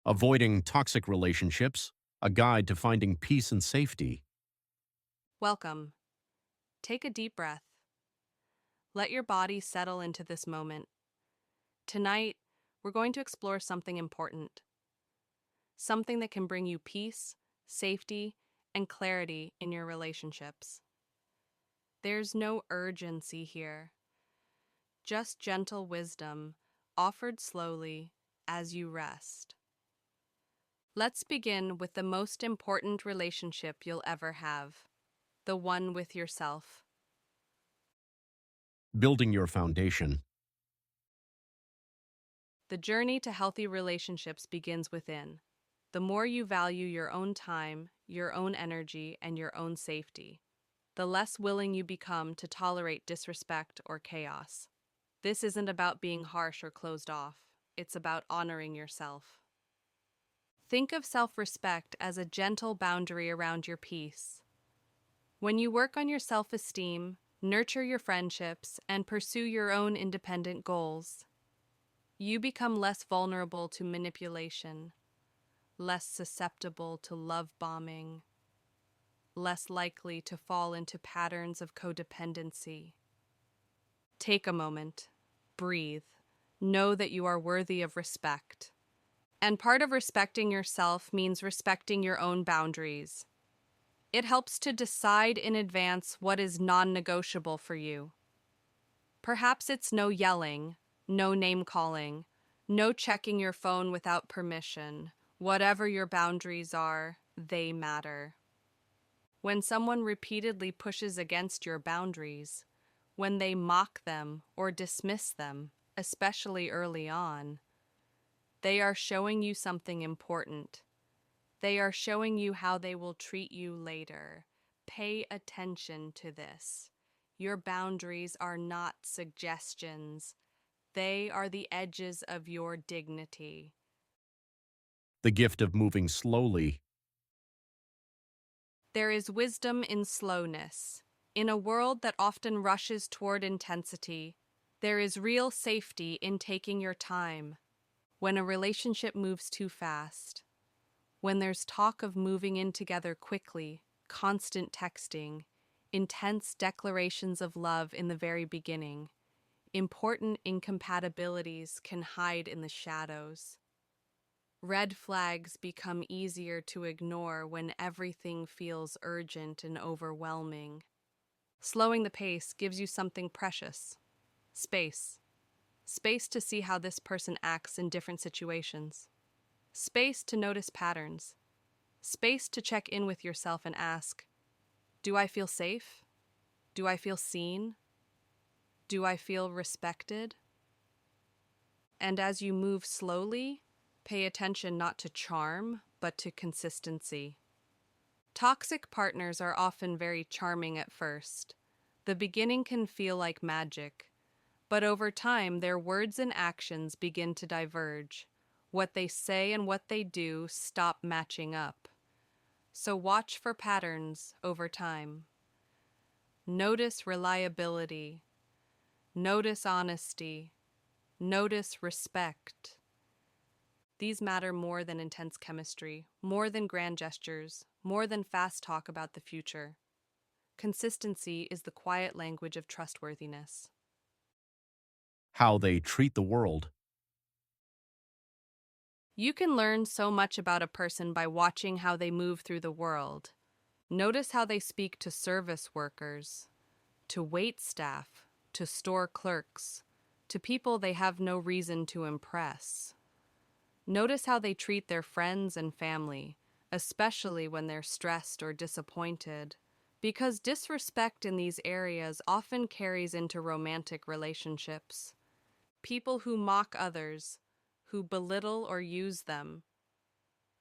Avoiding toxic relationships, a guide to finding peace and safety. Welcome. Take a deep breath. Let your body settle into this moment. Tonight, we're going to explore something important, something that can bring you peace, safety, and clarity in your relationships. There's no urgency here, just gentle wisdom offered slowly as you rest. Let's begin with the most important relationship you'll ever have, the one with yourself. Building your foundation. The journey to healthy relationships begins within. The more you value your own time, your own energy, and your own safety, the less willing you become to tolerate disrespect or chaos. This isn't about being harsh or closed off. It's about honoring yourself. Think of self-respect as a gentle boundary around your peace. When you work on your self-esteem, nurture your friendships, and pursue your own independent goals, you become less vulnerable to manipulation, less susceptible to love bombing, less likely to fall into patterns of codependency. Take a moment, breathe, know that you are worthy of respect. And part of respecting yourself means respecting your own boundaries. It helps to decide in advance what is non-negotiable for you. Perhaps it's no yelling, no name-calling, no checking your phone without permission. Whatever your boundaries are, they matter. When someone repeatedly pushes against your boundaries, when they mock them or dismiss them, especially early on, they are showing you something important. They are showing you how they will treat you later. Pay attention to this. Your boundaries are not suggestions. They are the edges of your dignity. The gift of moving slowly. There is wisdom in slowness. In a world that often rushes toward intensity, there is real safety in taking your time. When a relationship moves too fast, when there's talk of moving in together quickly, constant texting, intense declarations of love in the very beginning, important incompatibilities can hide in the shadows. Red flags become easier to ignore when everything feels urgent and overwhelming. Slowing the pace gives you something precious. Space. Space to see how this person acts in different situations. Space to notice patterns. Space to check in with yourself and ask, do I feel safe? Do I feel seen? Do I feel respected? And as you move slowly, pay attention not to charm, but to consistency. Toxic partners are often very charming at first. The beginning can feel like magic, but over time their words and actions begin to diverge. What they say and what they do stop matching up. So watch for patterns over time. Notice reliability. Notice honesty. Notice respect. These matter more than intense chemistry, more than grand gestures, more than fast talk about the future. Consistency is the quiet language of trustworthiness. How they treat the world. You can learn so much about a person by watching how they move through the world. Notice how they speak to service workers, to wait staff, to store clerks, to people they have no reason to impress. Notice how they treat their friends and family, especially when they're stressed or disappointed, because disrespect in these areas often carries into romantic relationships. People who mock others, who belittle or use them,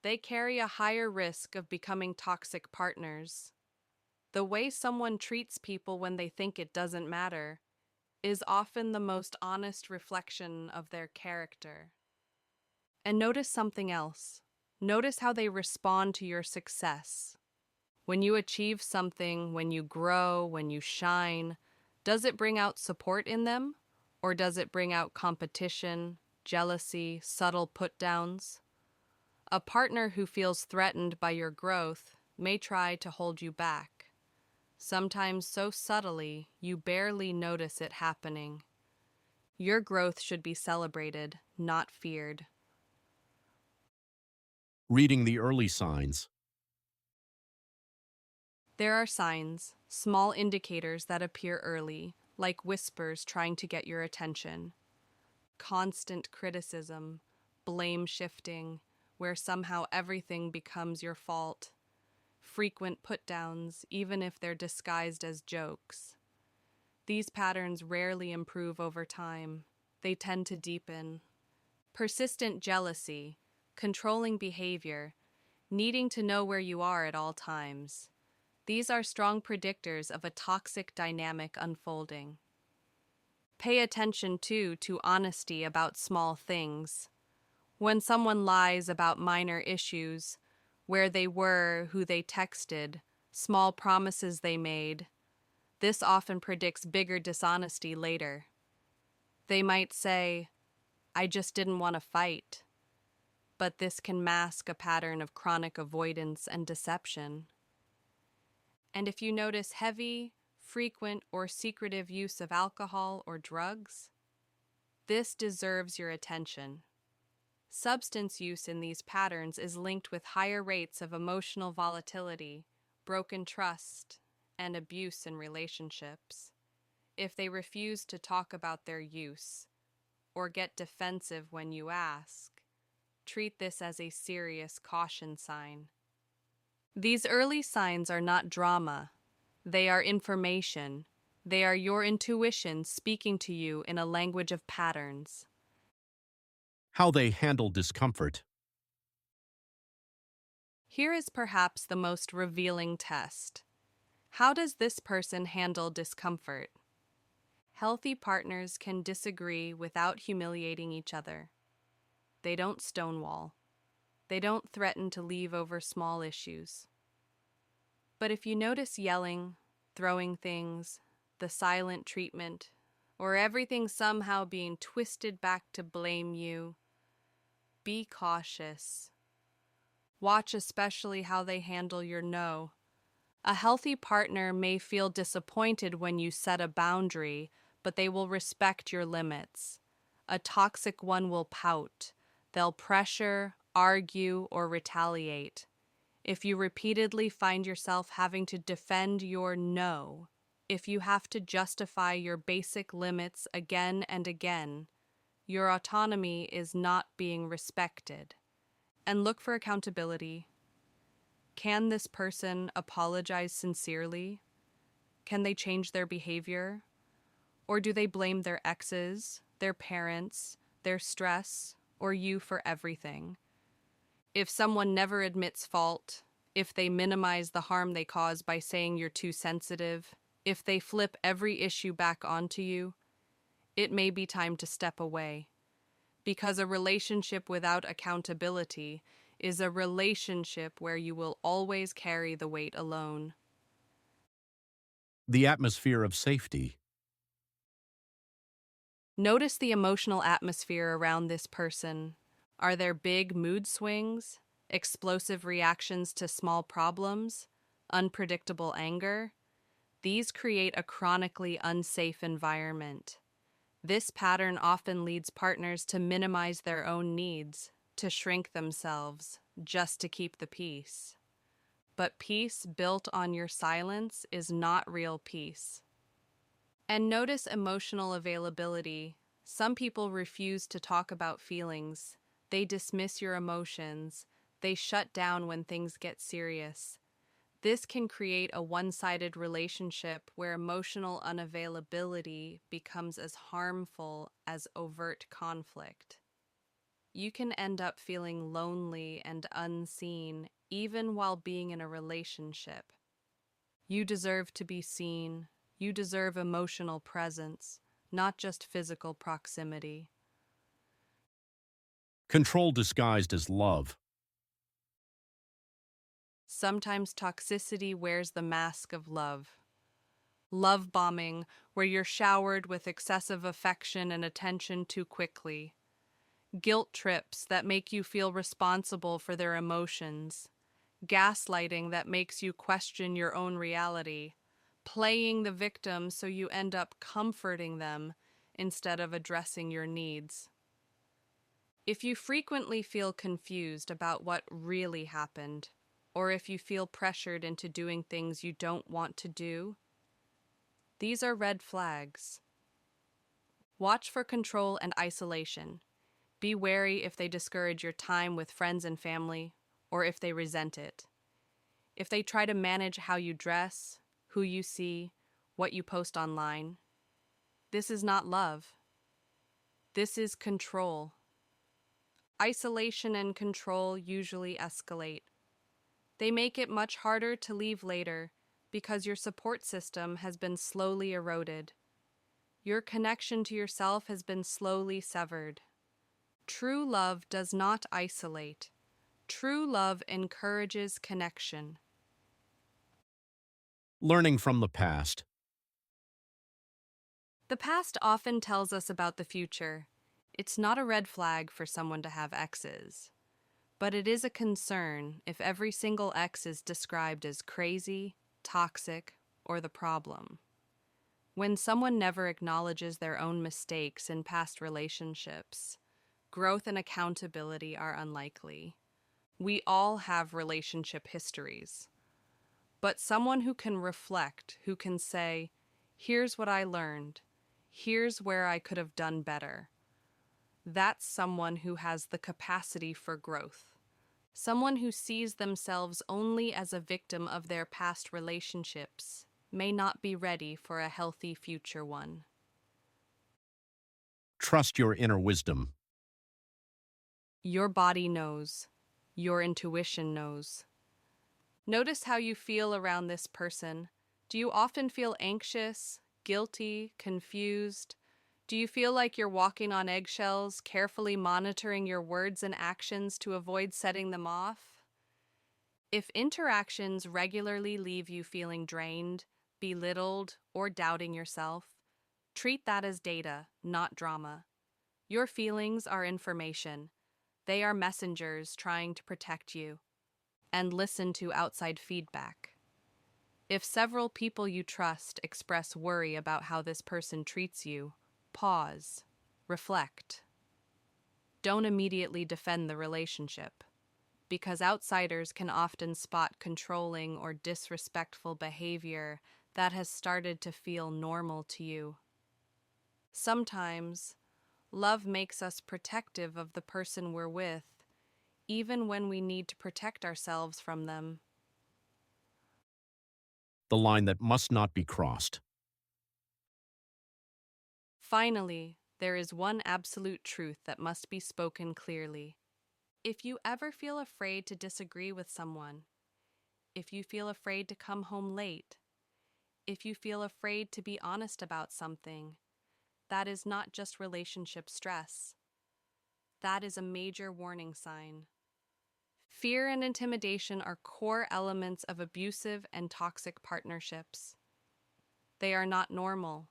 they carry a higher risk of becoming toxic partners. The way someone treats people when they think it doesn't matter is often the most honest reflection of their character. And notice something else. Notice how they respond to your success. When you achieve something, when you grow, when you shine, does it bring out support in them? Or does it bring out competition, jealousy, subtle put-downs? A partner who feels threatened by your growth may try to hold you back, sometimes so subtly you barely notice it happening. Your growth should be celebrated, not feared. Reading the early signs. There are signs, small indicators that appear early, like whispers trying to get your attention. Constant criticism, blame shifting, where somehow everything becomes your fault. Frequent put downs, even if they're disguised as jokes. These patterns rarely improve over time. They tend to deepen. Persistent jealousy, controlling behavior, needing to know where you are at all times. These are strong predictors of a toxic dynamic unfolding. Pay attention, too, to honesty about small things. When someone lies about minor issues, where they were, who they texted, small promises they made, this often predicts bigger dishonesty later. They might say, "I just didn't want to fight," but this can mask a pattern of chronic avoidance and deception. And if you notice heavy, frequent, or secretive use of alcohol or drugs, this deserves your attention. Substance use in these patterns is linked with higher rates of emotional volatility, broken trust, and abuse in relationships. If they refuse to talk about their use or get defensive when you ask, treat this as a serious caution sign. These early signs are not drama. They are information. They are your intuition speaking to you in a language of patterns. How they handle discomfort. Here is perhaps the most revealing test. How does this person handle discomfort? Healthy partners can disagree without humiliating each other. They don't stonewall. They don't threaten to leave over small issues. But if you notice yelling, throwing things, the silent treatment, or everything somehow being twisted back to blame you, be cautious. Watch especially how they handle your no. A healthy partner may feel disappointed when you set a boundary, but they will respect your limits. A toxic one will pout. They'll pressure, argue, or retaliate. If you repeatedly find yourself having to defend your no, if you have to justify your basic limits again and again, your autonomy is not being respected. And look for accountability. Can this person apologize sincerely? Can they change their behavior? Or do they blame their exes, their parents, their stress, or you for everything? If someone never admits fault, if they minimize the harm they cause by saying you're too sensitive, if they flip every issue back onto you, it may be time to step away. Because a relationship without accountability is a relationship where you will always carry the weight alone. The atmosphere of safety. Notice the emotional atmosphere around this person. Are there big mood swings, explosive reactions to small problems, unpredictable anger? These create a chronically unsafe environment. This pattern often leads partners to minimize their own needs, to shrink themselves, just to keep the peace. But peace built on your silence is not real peace. And notice emotional availability. Some people refuse to talk about feelings. They dismiss your emotions. They shut down when things get serious. This can create a one-sided relationship where emotional unavailability becomes as harmful as overt conflict. You can end up feeling lonely and unseen even while being in a relationship. You deserve to be seen. You deserve emotional presence, not just physical proximity. Control disguised as love. Sometimes toxicity wears the mask of love. Love bombing, where you're showered with excessive affection and attention too quickly. guilt trips that make you feel responsible for their emotions, gaslighting that makes you question your own reality, playing the victim so you end up comforting them instead of addressing your needs. If you frequently feel confused about what really happened, or if you feel pressured into doing things you don't want to do, these are red flags. Watch for control and isolation. Be wary if they discourage your time with friends and family, or if they resent it. If they try to manage how you dress, who you see, what you post online, this is not love. This is control. Isolation and control usually escalate. They make it much harder to leave later because your support system has been slowly eroded. Your connection to yourself has been slowly severed. True love does not isolate. True love encourages connection. Learning from the past. The past often tells us about the future. It's not a red flag for someone to have exes, but it is a concern if every single ex is described as crazy, toxic, or the problem. When someone never acknowledges their own mistakes in past relationships, growth and accountability are unlikely. We all have relationship histories, but someone who can reflect, who can say, here's what I learned, here's where I could have done better. That's someone who has the capacity for growth. Someone who sees themselves only as a victim of their past relationships may not be ready for a healthy future one. Trust your inner wisdom. Your body knows. Your intuition knows. Notice how you feel around this person. Do you often feel anxious, guilty, confused? Do you feel like you're walking on eggshells, carefully monitoring your words and actions to avoid setting them off? If interactions regularly leave you feeling drained, belittled, or doubting yourself, treat that as data, not drama. Your feelings are information. They are messengers trying to protect you. And listen to outside feedback. If several people you trust express worry about how this person treats you, pause, reflect. Don't immediately defend the relationship, because outsiders can often spot controlling or disrespectful behavior that has started to feel normal to you. Sometimes, love makes us protective of the person we're with, even when we need to protect ourselves from them. The line that must not be crossed. Finally, there is one absolute truth that must be spoken clearly. If you ever feel afraid to disagree with someone, if you feel afraid to come home late, if you feel afraid to be honest about something, that is not just relationship stress. That is a major warning sign. Fear and intimidation are core elements of abusive and toxic partnerships. They are not normal.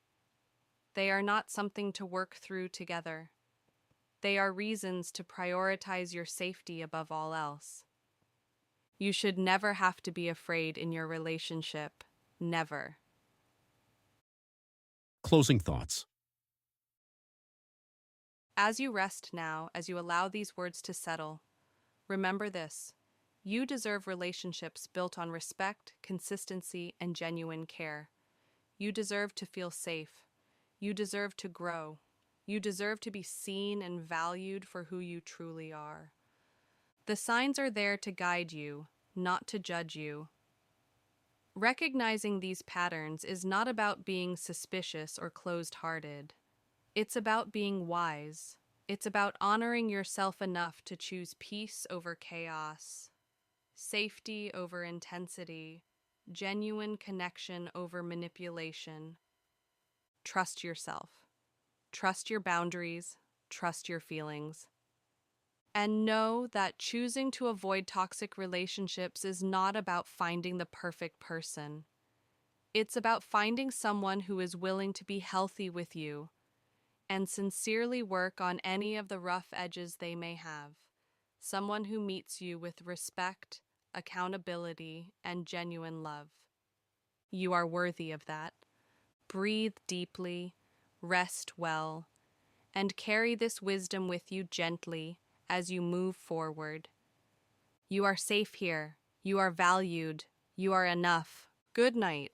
They are not something to work through together. They are reasons to prioritize your safety above all else. You should never have to be afraid in your relationship. Never. Closing thoughts. As you rest now, as you allow these words to settle, remember this. You deserve relationships built on respect, consistency, and genuine care. You deserve to feel safe. You deserve to grow. You deserve to be seen and valued for who you truly are. The signs are there to guide you, not to judge you. Recognizing these patterns is not about being suspicious or closed-hearted. It's about being wise. It's about honoring yourself enough to choose peace over chaos, safety over intensity, genuine connection over manipulation. Trust yourself. Trust your boundaries. Trust your feelings. And know that choosing to avoid toxic relationships is not about finding the perfect person. It's about finding someone who is willing to be healthy with you. and sincerely work on any of the rough edges they may have. Someone who meets you with respect, accountability, and genuine love. You are worthy of that. Breathe deeply, rest well, and carry this wisdom with you gently as you move forward. You are safe here. You are valued. You are enough. Good night.